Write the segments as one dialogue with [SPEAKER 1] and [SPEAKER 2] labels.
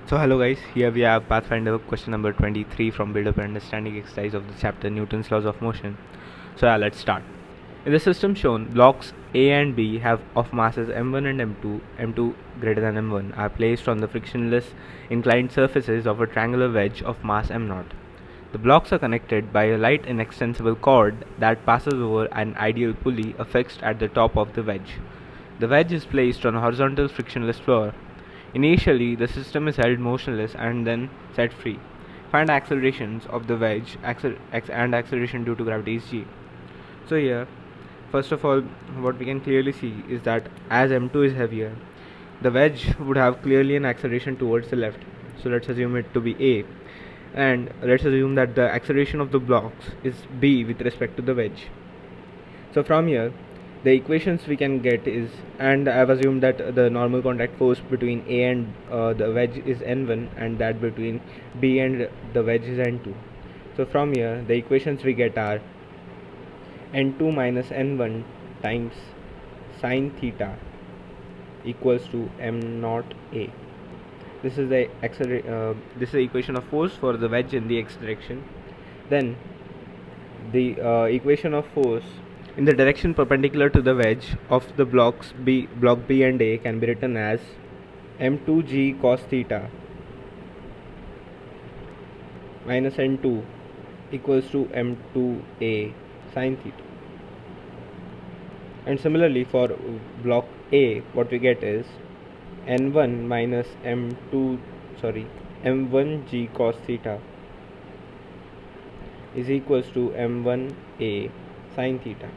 [SPEAKER 1] So hello guys, here we have Pathfinder question number 23 from Build Up and Understanding exercise of the chapter Newton's Laws of Motion. So let's start. In the system shown, blocks A and B have of masses m1 and m2 greater than m1 are placed on the frictionless inclined surfaces of a triangular wedge of mass m0. The blocks are connected by a light inextensible cord that passes over an ideal pulley affixed at the top of the wedge. The wedge is placed on a horizontal frictionless floor. Initially, the system is held motionless and then set free. Find accelerations of the wedge and acceleration due to gravity is g. So here, first of all, what we can clearly see is that as m2 is heavier, the wedge would have clearly an acceleration towards the left. So let's assume it to be a, and let's assume that the acceleration of the blocks is b with respect to the wedge. So from here, the equations we can get is, and I've assumed that the normal contact force between A and the wedge is N1 and that between B and the wedge is N2. So from here, the equations we get are N2 minus N1 times sine theta equals to m naught A. This is the this is the equation of force for the wedge in the x direction. Then the equation of force in the direction perpendicular to the wedge of the block B and A can be written as m2g cos theta minus n2 equals to m2a sin theta. And similarly for block A, what we get is n1 minus m1g cos theta is equals to m1a sin theta.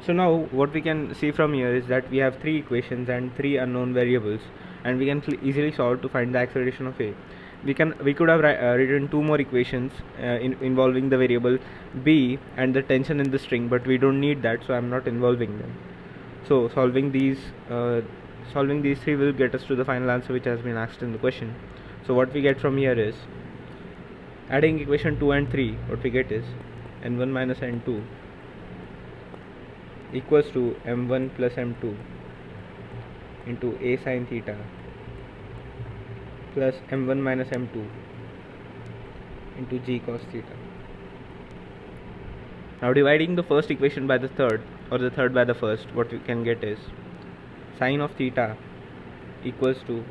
[SPEAKER 1] So now what we can see from here is that we have three equations and three unknown variables, and we can easily solve to find the acceleration of A. We could have written two more equations involving the variable B and the tension in the string, but we don't need that, so I'm not involving them. So solving these three will get us to the final answer which has been asked in the question. So what we get from here is, adding equation 2 and 3, what we get is n1 minus n2 equals to m1 plus m2 into a sin theta plus m1 minus m2 into g cos theta. Now dividing the first equation by the third or the third by the first, what we can get is sine of theta equals to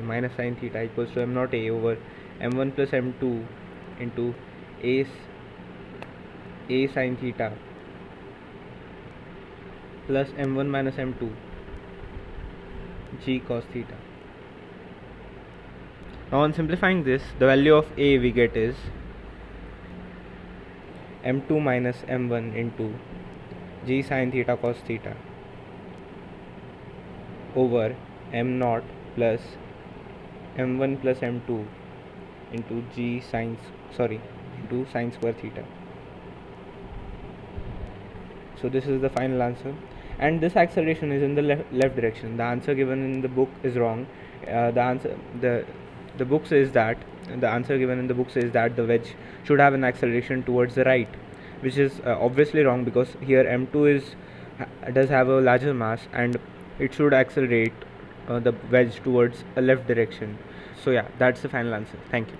[SPEAKER 1] minus sine theta equals to m0 a over m1 plus m2 into a sin theta plus m1 minus m2 g cos theta. Now on simplifying this, the value of a we get is m2 minus m1 into g sin theta cos theta over m0 plus m1 plus m2 into sine square theta. So this is the final answer, and this acceleration is in the left direction. The answer given in the book is wrong. The book says that the answer given in the book says that the wedge should have an acceleration towards the right, which is obviously wrong, because here m2 does have a larger mass and it should accelerate the wedge towards a left direction. So yeah, that's the final answer. Thank you.